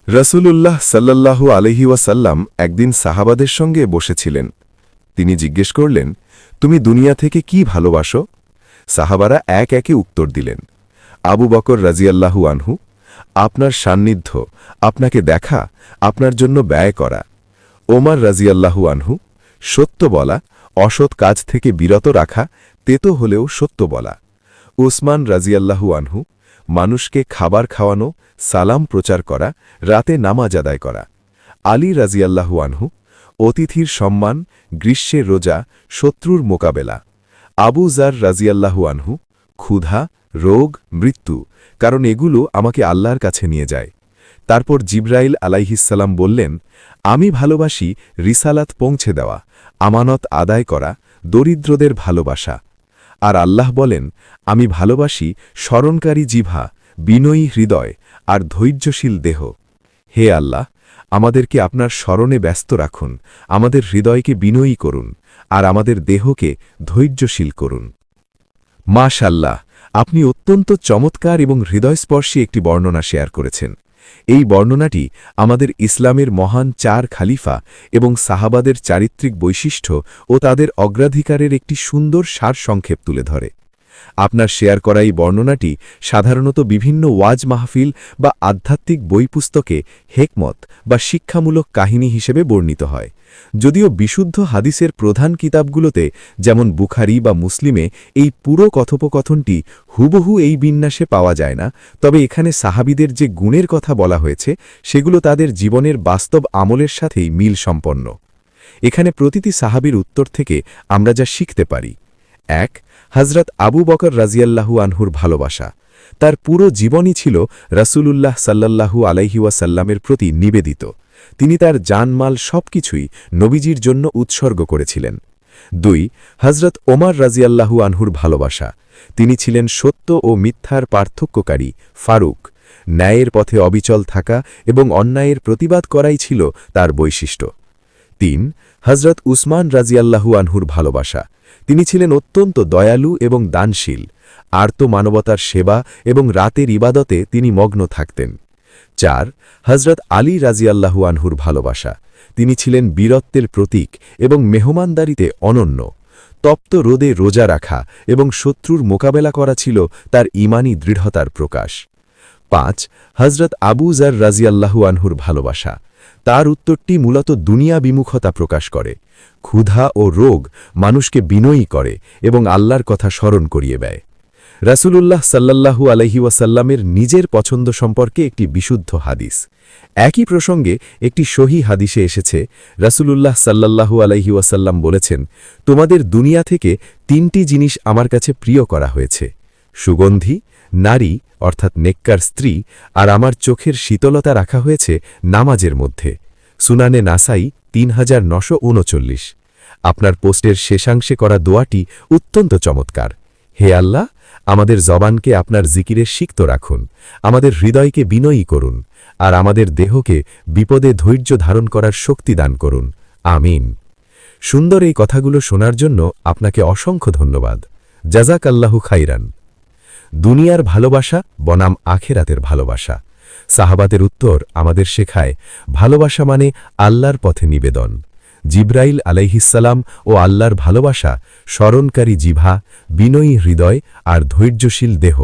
রসূলুল্লাহ সাল্লাল্লাহু আলাইহি ওয়াসাল্লাম একদিন সাহাবাদের সঙ্গে বসেছিলেন। তিনি জিজ্ঞেস করলেন, তুমি দুনিয়া থেকে কি ভালোবাসো? সাহাবারা এক একে উত্তর দিলেন। আবু বকর রাজিয়াল্লাহু আনহু, আপনার সান্নিধ্য, আপনাকে দেখা, আপনার জন্য ব্যয় করা। ওমর রাজিয়াল্লাহু আনহু, সত্য বলা, অসৎ কাজ থেকে বিরত রাখা, তেতো হলেও সত্য বলা। উসমান রাজিয়াল্লাহু আনহু, মানুষকে খাবার খাওয়ানো, সালাম প্রচার করা, রাতে নামাজ আদায় করা। আলী রাজিয়াল্লাহু আনহু, অতিথির সম্মান, গ্রীষ্মের রোজা, শত্রুর মোকাবেলা। আবু জার রাজিয়াল্লাহু আনহু, ক্ষুধা, রোগ, মৃত্যু, কারণ এগুলো আমাকে আল্লাহর কাছে নিয়ে যায়। তারপর জিব্রাইল আলাইহিসসালাম বললেন, আমি ভালোবাসি রিসালাত পৌঁছে দেওয়া, আমানত আদায় করা, দরিদ্রদের ভালোবাসা। আর আল্লাহ বলেন, আমি ভালোবাসি স্মরণকারী জিভা, বিনয়ী হৃদয় আর ধৈর্যশীল দেহ। হে আল্লাহ, আমাদেরকে আপনার স্মরণে ব্যস্ত রাখুন, আমাদের হৃদয়কে বিনয়ী করুন, আর আমাদের দেহকে ধৈর্যশীল করুন। মাশাআল্লাহ, আপনি অত্যন্ত চমৎকার এবং হৃদয়স্পর্শী একটি বর্ণনা শেয়ার করেছেন। এই বর্ণনাটি আমাদের ইসলামের মহান চার খালিফা এবং সাহাবাদের চারিত্রিক বৈশিষ্ট্য ও তাদের অগ্রাধিকারের একটি সুন্দর সারসংক্ষেপ তুলে ধরে। আপনার শেয়ার করা এই বর্ণনাটি সাধারণত বিভিন্ন ওয়াজ মাহফিল বা আধ্যাত্মিক বই পুস্তকে হেকমত বা শিক্ষামূলক কাহিনী হিসেবে বর্ণিত হয়। যদিও বিশুদ্ধ হাদিসের প্রধান কিতাবগুলোতে যেমন বুখারী বা মুসলিমে এই পুরো কথোপকথনটি হুবহু এই বিন্যাসে পাওয়া যায় না, তবে এখানে সাহাবীদের যে গুণের কথা বলা হয়েছে সেগুলো তাদের জীবনের বাস্তব আমলের সাথেই মিল সম্পন্ন। এখানে প্রতিটি সাহাবীর উত্তর থেকে আমরা যা শিখতে পারি: ১. হজরত আবু বকর রাজিয়াল্লাহু আনহুর ভালোবাসা। তার পুরো জীবনই ছিল রাসূলুল্লাহ সাল্লাল্লাহু আলাইহি ওয়াসাল্লামের প্রতি নিবেদিত। তিনি তার জানমাল সবকিছুই নবীজির জন্য উৎসর্গ করেছিলেন। ২. হজরত ওমর রাজিয়াল্লাহু আনহুর ভালোবাসা। তিনি ছিলেন সত্য ও মিথ্যার পার্থক্যকারী ফারুক। ন্যায়ের পথে অবিচল থাকা এবং অন্যায়ের প্রতিবাদ করাই ছিল তার বৈশিষ্ট্য। ৩. হজরত উসমান রাজিয়াল্লাহু আনহুর ভালোবাসা। তিনি ছিলেন অত্যন্ত দয়ালু এবং দানশীল। আর্ত মানবতার সেবা এবং রাতের ইবাদতে তিনি মগ্ন থাকতেন। ৪. হজরত আলী রাজিয়াল্লাহু আনহুর ভালোবাসা। তিনি ছিলেন বীরত্বের প্রতীক এবং মেহমানদারিতে অনন্য। তপ্ত রোদে রোজা রাখা এবং শত্রুর মোকাবেলা করা ছিল তার ঈমানী দৃঢ়তার প্রকাশ। ৫. হজরত আবু জার রাজিয়াল্লাহু আনহুর ভালোবাসা। তার উত্তরটি মূলত দুনিয়া বিমুখতা প্রকাশ করে। ক্ষুধা ও রোগ মানুষকে বিনয়ী করে এবং আল্লাহর কথা স্মরণ করিয়ে দেয়। রাসূলুল্লাহ সাল্লাল্লাহু আলাইহি ওয়াসাল্লামের নিজের পছন্দ সম্পর্কে একটি বিশুদ্ধ হাদিস। একই প্রসঙ্গে একটি সহিহ হাদিসে এসেছে, রাসূলুল্লাহ সাল্লাল্লাহু আলাইহি ওয়াসাল্লাম বলেছেন, তোমাদের দুনিয়া থেকে ৩টি জিনিস আমার কাছে প্রিয় করা হয়েছে: সুগন্ধি, নারী অর্থাৎ নেককার স্ত্রী, আর আমার চোখের শীতলতা রাখা হয়েছে নামাজের মধ্যে। সুনানে নাসাই ৩৯৩৯। আপনার পোস্টের শেষাংশে করা দোয়াটি অত্যন্ত চমৎকার। হে আল্লাহ, আমাদের জবানকে আপনার জিকিরে সিক্ত রাখুন, আমাদের হৃদয়কে বিনয়ী করুন, আর আমাদের দেহকে বিপদে ধৈর্য ধারণ করার শক্তি দান করুন। আমিন। সুন্দর এই কথাগুলো শোনার জন্য আপনাকে অসংখ্য ধন্যবাদ। জাযাকাল্লাহু খাইরান। দুনিয়ার ভালোবাসা বনাম আখেরাতের ভালোবাসা। সাহাবাদের উত্তর আমাদের শেখায়, ভালোবাসা মানে আল্লাহর পথে নিবেদন। জিব্রাইল আলাইহিসসালাম ও আল্লাহর ভালোবাসা স্মরণকারী জিভা, বিনয়ী হৃদয় আর ধৈর্যশীল দেহ।